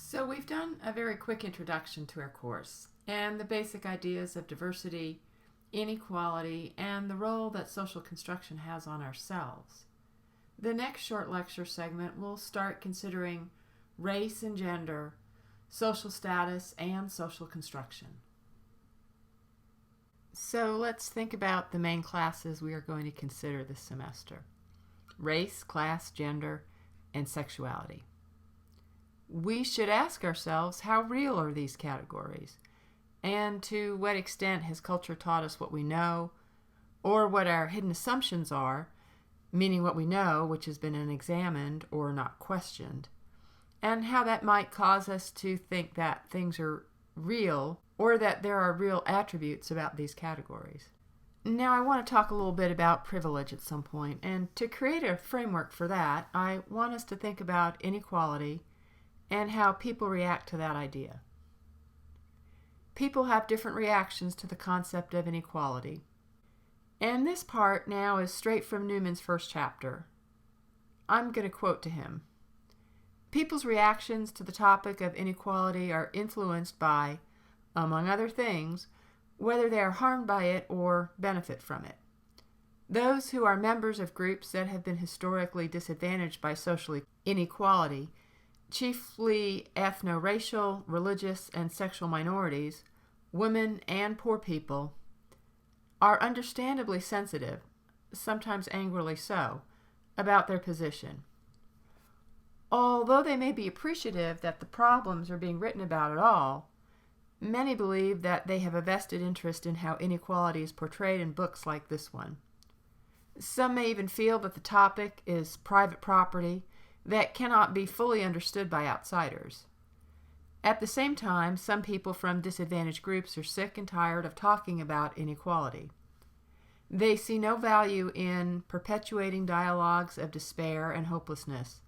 So we've done a very quick introduction to our course and the basic ideas of diversity, inequality, and the role that social construction has on ourselves. The next short lecture segment will start considering race and gender, social status, and social construction. So let's think about the main classes we are going to consider this semester: race, class, gender, and sexuality. We should ask ourselves, how real are these categories? And to what extent has culture taught us what we know, or what our hidden assumptions are, meaning what we know, which has been unexamined or not questioned, and how that might cause us to think that things are real or that there are real attributes about these categories. Now, I want to talk a little bit about privilege at some point, and to create a framework for that, I want us to think about inequality and how people react to that idea. People have different reactions to the concept of inequality. And this part now is straight from Newman's first chapter. I'm going to quote to him. People's reactions to the topic of inequality are influenced by, among other things, whether they are harmed by it or benefit from it. Those who are members of groups that have been historically disadvantaged by social inequality, chiefly ethno-racial, religious, and sexual minorities, women, and poor people, are understandably sensitive, sometimes angrily so, about their position. Although they may be appreciative that the problems are being written about at all, many believe that they have a vested interest in how inequality is portrayed in books like this one. Some may even feel that the topic is private property that cannot be fully understood by outsiders. At the same time, some people from disadvantaged groups are sick and tired of talking about inequality. They see no value in perpetuating dialogues of despair and hopelessness,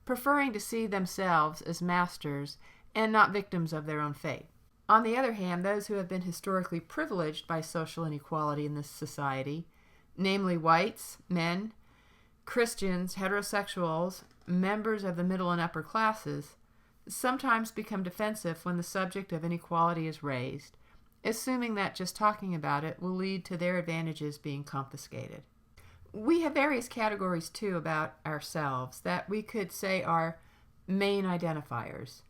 preferring to see themselves as masters and not victims of their own fate. On the other hand, those who have been historically privileged by social inequality in this society, namely whites, men, Christians, heterosexuals, members of the middle and upper classes, sometimes become defensive when the subject of inequality is raised, assuming that just talking about it will lead to their advantages being confiscated. We have various categories, too, about ourselves that we could say are main identifiers,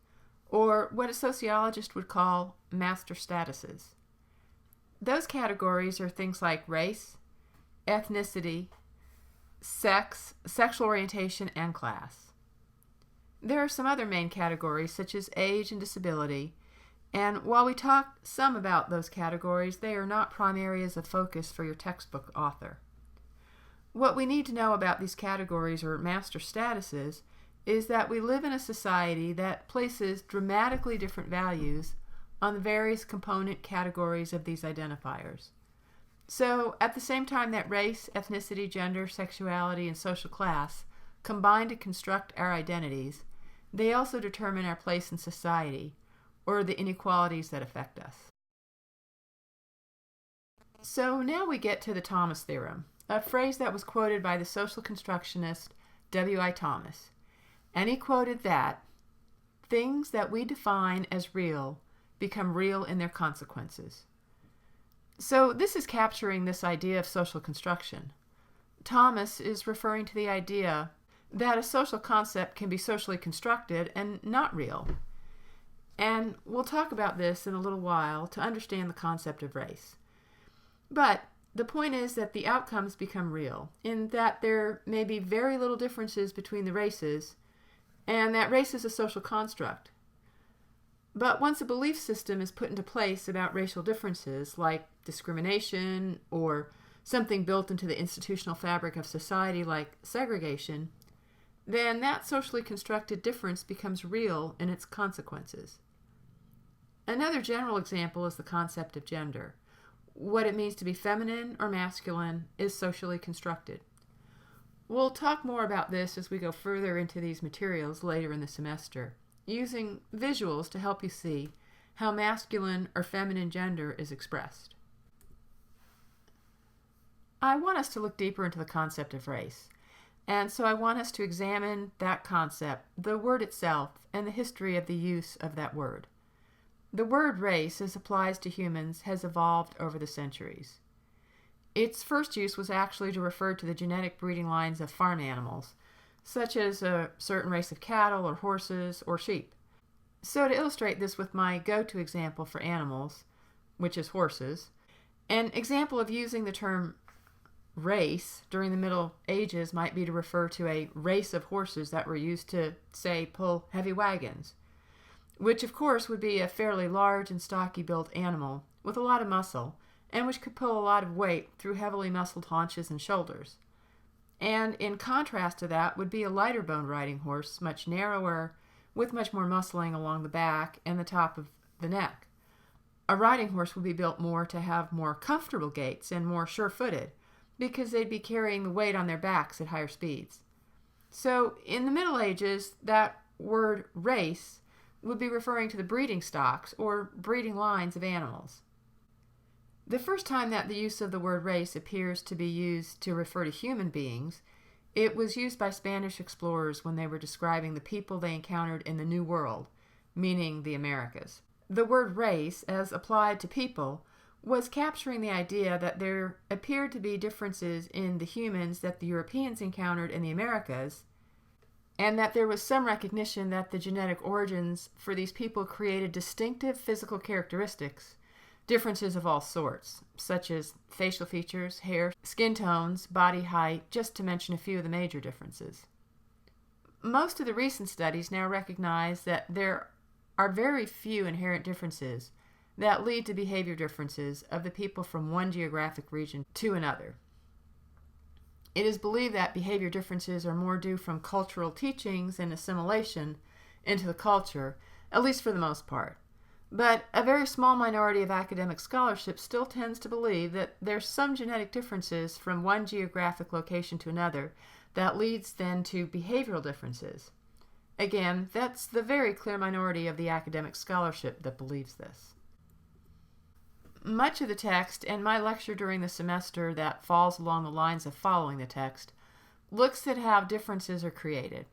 or what a sociologist would call master statuses. Those categories are things like race, ethnicity, sex, sexual orientation, and class. There are some other main categories such as age and disability, and while we talk some about those categories, they are not prime areas of focus for your textbook author. What we need to know about these categories or master statuses is that we live in a society that places dramatically different values on the various component categories of these identifiers. So, at the same time that race, ethnicity, gender, sexuality, and social class combine to construct our identities, they also determine our place in society, or the inequalities that affect us. So now we get to the Thomas theorem, a phrase that was quoted by the social constructionist W.I. Thomas. And he quoted that, "Things that we define as real become real in their consequences." So this is capturing this idea of social construction. Thomas is referring to the idea that a social concept can be socially constructed and not real. And we'll talk about this in a little while to understand the concept of race. But the point is that the outcomes become real, in that there may be very little differences between the races, and that race is a social construct. But once a belief system is put into place about racial differences, like discrimination or something built into the institutional fabric of society like segregation, then that socially constructed difference becomes real in its consequences. Another general example is the concept of gender. What it means to be feminine or masculine is socially constructed. We'll talk more about this as we go further into these materials later in the semester, using visuals to help you see how masculine or feminine gender is expressed. I want us to look deeper into the concept of race. And so I want us to examine that concept, the word itself, and the history of the use of that word. The word race, as applies to humans, has evolved over the centuries. Its first use was actually to refer to the genetic breeding lines of farm animals, such as a certain race of cattle or horses or sheep. So to illustrate this with my go-to example for animals, which is horses, an example of using the term race during the Middle Ages might be to refer to a race of horses that were used to, say, pull heavy wagons, which of course would be a fairly large and stocky built animal with a lot of muscle, and which could pull a lot of weight through heavily muscled haunches and shoulders. And in contrast to that would be a lighter boned riding horse, much narrower, with much more muscling along the back and the top of the neck. A riding horse would be built more to have more comfortable gaits and more sure-footed, because they'd be carrying the weight on their backs at higher speeds. So in the Middle Ages, that word race would be referring to the breeding stocks or breeding lines of animals. The first time that the use of the word race appears to be used to refer to human beings, it was used by Spanish explorers when they were describing the people they encountered in the New World, meaning the Americas. The word race, as applied to people, was capturing the idea that there appeared to be differences in the humans that the Europeans encountered in the Americas, and that there was some recognition that the genetic origins for these people created distinctive physical characteristics, differences of all sorts, such as facial features, hair, skin tones, body height, just to mention a few of the major differences. Most of the recent studies now recognize that there are very few inherent differences that lead to behavior differences of the people from one geographic region to another. It is believed that behavior differences are more due from cultural teachings and assimilation into the culture, at least for the most part. But a very small minority of academic scholarship still tends to believe that there's some genetic differences from one geographic location to another that leads then to behavioral differences. Again, that's the very clear minority of the academic scholarship that believes this. Much of the text, and my lecture during the semester that falls along the lines of following the text, looks at how differences are created,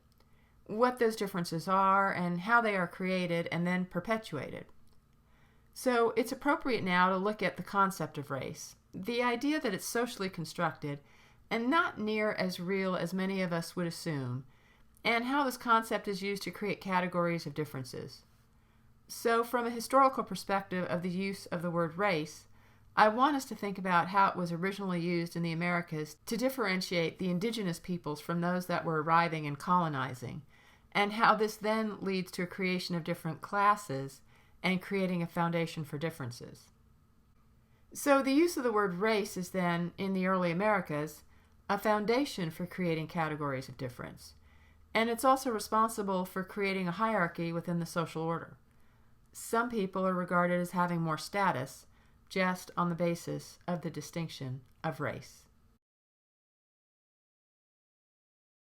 what those differences are, and how they are created and then perpetuated. So it's appropriate now to look at the concept of race, the idea that it's socially constructed and not near as real as many of us would assume, and how this concept is used to create categories of differences. So from a historical perspective of the use of the word race, I want us to think about how it was originally used in the Americas to differentiate the indigenous peoples from those that were arriving and colonizing, and how this then leads to a creation of different classes and creating a foundation for differences. So the use of the word race is then, in the early Americas, a foundation for creating categories of difference, and it's also responsible for creating a hierarchy within the social order. Some people are regarded as having more status just on the basis of the distinction of race.